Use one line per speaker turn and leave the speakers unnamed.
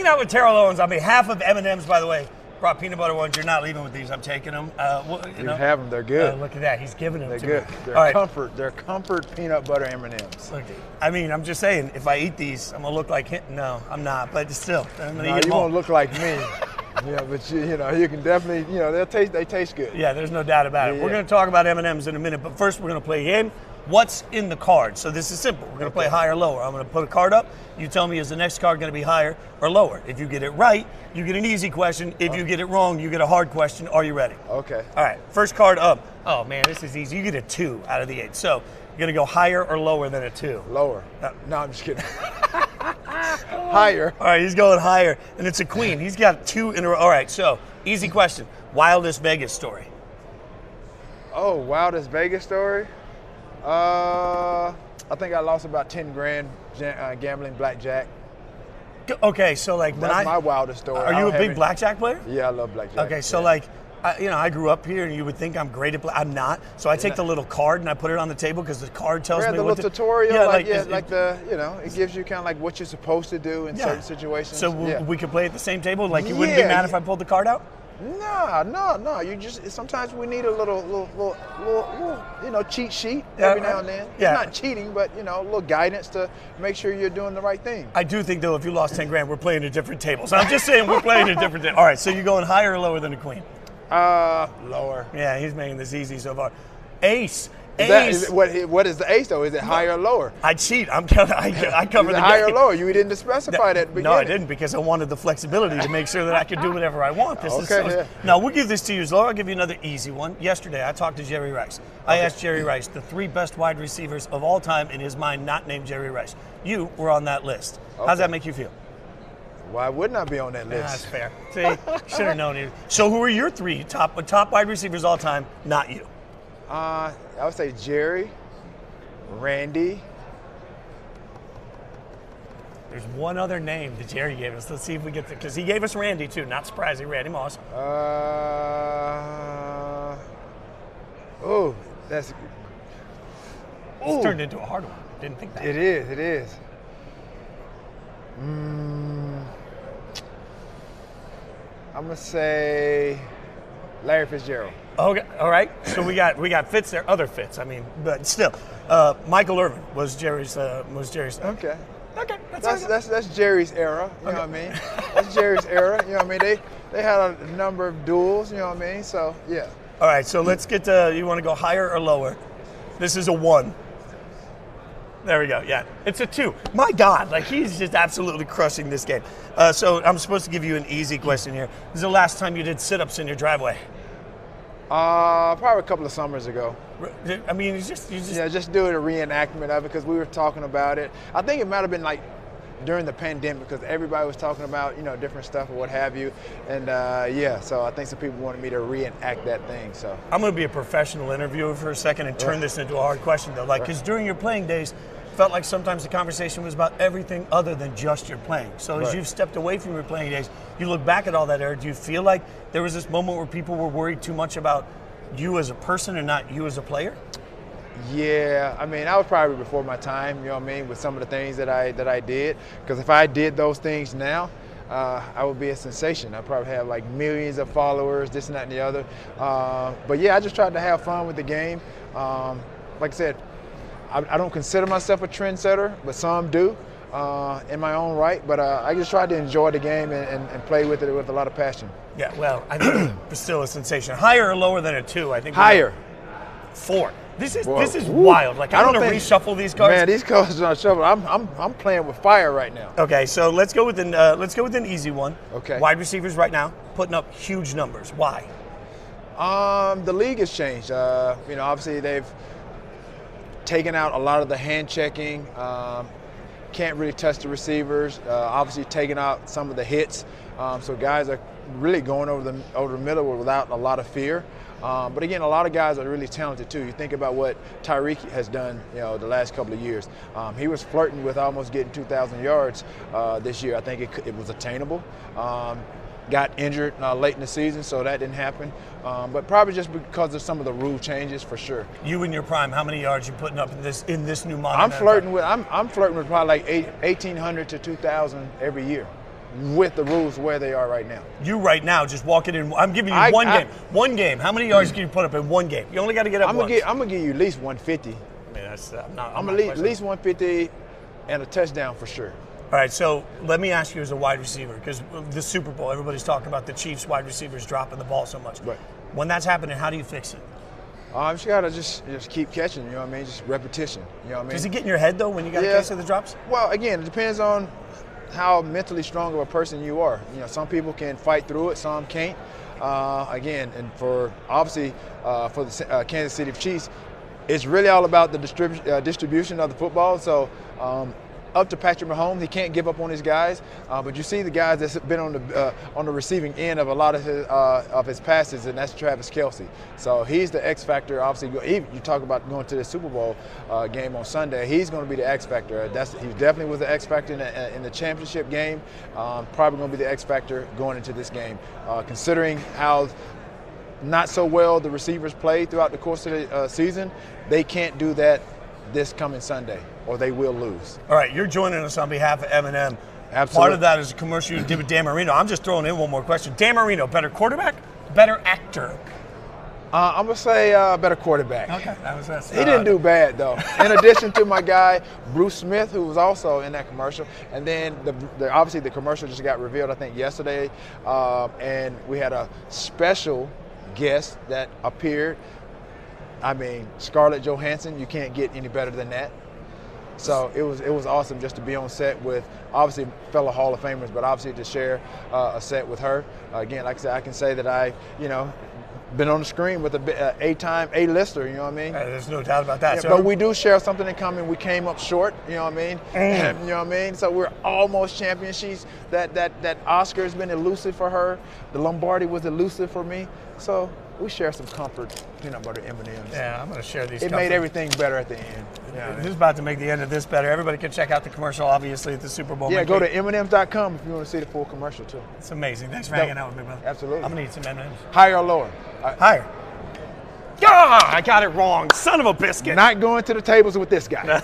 out with Terrell Owens on behalf of M&M's, by the way. Brought peanut butter ones. You're not leaving with these. I'm taking them.
You have them. They're good.
Look at that. He's giving them
to
me.
They're good. They're comfort. They're comfort peanut butter M&M's.
Look, I mean, I'm just saying, if I eat these, I'm going to look like him. No, I'm not. But still, I'm going to eat them all.
You won't look like me. Yeah, but you can definitely, they taste good.
Yeah, there's no doubt about it.
Yeah.
We're going to talk about M&M's in a minute, but first we're going to play a game. What's in the card? So this is simple. We're going to play higher or lower. I'm going to put a card up. You tell me, is the next card going to be higher or lower? If you get it right, you get an easy question. If you get it wrong, you get a hard question. Are you ready?
Okay.
All right, first card up. Oh, man, this is easy. You get a 2 out of the 8. So you're going to go higher or lower than a 2?
Lower. No, I'm just kidding. Higher.
All right, he's going higher, and it's a queen. He's got 2 in a row. All right, so easy question. Wildest Vegas story?
Oh, wildest Vegas story? I think I lost about 10 grand gambling blackjack.
Okay, so like
that's my wildest story.
Are you a big blackjack player?
Yeah, I love blackjack.
Okay, so like, I grew up here, and you would think I'm great at I'm not. So I take the little card and I put it on the table because the card tells me
the
what
little tutorial. It gives you kind of like what you're supposed to do in certain situations.
So we could play at the same table. Like you wouldn't be mad if I pulled the card out?
No. You just sometimes we need a little cheat sheet every now and then.
Yeah.
It's not cheating, but a little guidance to make sure you're doing the right thing.
I do think though, if you lost 10 grand, we're playing at different tables. I'm just saying we're playing at different tables. All right, so you're going higher or lower than a queen?
Lower.
Yeah, he's making this easy so far. Ace.
What is the ace though? Is it higher or lower?
I cheat. I cover the game.
Higher or lower? You didn't specify that at the beginning.
No, I didn't because I wanted the flexibility to make sure that I could do whatever I want. Now, we'll give this to you, Laura. I'll give you another easy one. Yesterday, I talked to Jerry Rice. I asked Jerry Rice the 3 best wide receivers of all time in his mind, not named Jerry Rice. You were on that list. How does that make you feel?
Why wouldn't I be on that list?
That's fair. See, should have known you. So who are your 3 top wide receivers all time, not you?
I would say Jerry, Randy.
There's one other name that Jerry gave us. Let's see if we get because he gave us Randy too. Not surprising, Randy Moss.
It's
turned into a hard one. Didn't think that.
It is. I'm gonna say Larry Fitzgerald.
Okay, all right. So we got Fitz there, other Fitz. I mean, but still, Michael Irvin was Jerry's.
Okay.
Okay,
that's Jerry's era. You know what I mean? That's Jerry's era. You know what I mean? They had a number of duels. You know what I mean? So yeah.
All right. So let's get to. You want to go higher or lower? This is a 1. There we go. Yeah, it's a 2. My God, like he's just absolutely crushing this game. So I'm supposed to give you an easy question here. This is the last time you did sit-ups in your driveway?
Probably a couple of summers ago.
I mean, you just
just doing a reenactment of it because we were talking about it. I think it might have been like during the pandemic because everybody was talking about different stuff or what have you, and so I think some people wanted me to reenact that thing. So
I'm going to be a professional interviewer for a second and turn this into a hard question though, like because during your playing days, felt like sometimes the conversation was about everything other than just your playing. So as you've stepped away from your playing days, you look back at all that era. Do you feel like there was this moment where people were worried too much about you as a person and not you as a player?
Yeah, I mean, I was probably before my time, you know what I mean, with some of the things that I did. Because if I did those things now, I would be a sensation. I'd probably have like millions of followers, this and that and the other. But yeah, I just tried to have fun with the game. Like I said, I don't consider myself a trendsetter, but some do in my own right. But I just tried to enjoy the game and play with it with a lot of passion. Yeah,
well, I think it's still a sensation. Higher or lower than a 2? I think
higher.
4. This is wild. Like I'm gonna reshuffle these cards.
Man, these cards are shuffled. I'm playing with fire right now.
Okay, so let's go with an easy one.
Okay.
Wide receivers right now putting up huge numbers. Why?
The league has changed. Obviously they've taken out a lot of the hand checking. Can't really touch the receivers. Obviously taking out some of the hits. So guys are really going over the middle without a lot of fear. But again, a lot of guys are really talented too. You think about what Tyreek has done, the last couple of years. He was flirting with almost getting 2,000 yards this year. I think it was attainable. Got injured late in the season, so that didn't happen. But probably just because of some of the rule changes, for sure.
You in your prime, how many yards you putting up in this new modern?
I'm flirting with probably like 1,800 to 2,000 every year. with the rules where they are right now.
You right now just walking in. I'm giving you one game. One game. How many yards can you put up in one game? You only got to get up once.
I'm gonna give you at least 150.
I mean, that's
I'm gonna at least 150 and a touchdown for sure.
All right, so let me ask you as a wide receiver, because the Super Bowl, everybody's talking about the Chiefs wide receivers dropping the ball so much.
Right.
When that's happening, how do you fix it?
You just gotta just keep catching. You know what I mean? Just repetition. You know what I mean?
Does it get in your head though when you got to catch the drops?
Well, again, it depends on how mentally strong of a person you are. You know, some people can fight through it, some can't. Again, and for obviously for the Kansas City Chiefs, it's really all about the distribution of the football. So up to Patrick Mahomes, he can't give up on his guys. But you see the guys that's been on the receiving end of a lot of his passes, and that's Travis Kelce. So he's the X factor. Obviously, you talk about going to the Super Bowl game on Sunday. He's going to be the X factor. He definitely was the X factor in the championship game. Probably going to be the X factor going into this game, considering how not so well the receivers played throughout the course of the season. They can't do that this coming Sunday, or they will lose.
All right, you're joining us on behalf of M&M.
Absolutely.
Part of that is a commercial you did with Dan Marino. I'm just throwing in one more question. Dan Marino, better quarterback, better actor?
I'm going to say better quarterback.
Okay,
he didn't do bad, though. In addition to my guy, Bruce Smith, who was also in that commercial. And then, obviously, the commercial just got revealed, I think, yesterday. And we had a special guest that appeared. I mean, Scarlett Johansson, you can't get any better than that. So it was awesome just to be on set with, obviously, fellow Hall of Famers, but obviously to share a set with her. Again, like I said, I can say that I, been on the screen with a 8-time A-lister, you know what I mean?
There's no doubt about that.
Yeah, but we do share something in common. We came up short, you know what I mean? You know what I mean? So we're almost champions. That Oscar has been elusive for her. The Lombardi was elusive for me. So we share some comfort, peanut butter M&Ms.
Yeah, I'm going to share these.
It made everything better at the end. Yeah,
this is about to make the end of this better. Everybody can check out the commercial, obviously, at the Super Bowl.
Yeah, go to M&Ms.com if you want to see the full commercial, too.
It's amazing. Thanks for hanging out with me, brother.
Absolutely.
I'm going to eat some M&Ms.
Higher or lower?
Higher. Ah, I got it wrong. Son of a biscuit.
Not going to the tables with this guy.